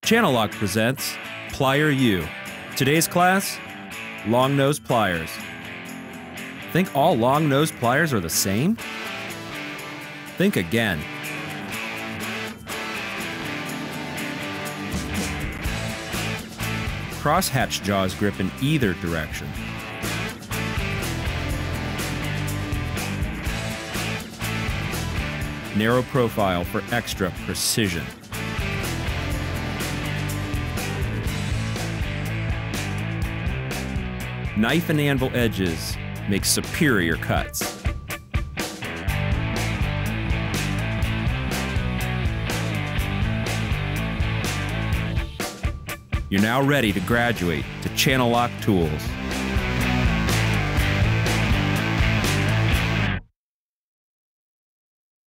Channel Lock presents Plier U. Today's class, long nose pliers. Think all long nose pliers are the same? Think again. Crosshatch jaws grip in either direction. Narrow profile for extra precision. Knife and anvil edges make superior cuts. You're now ready to graduate to Channel Lock tools.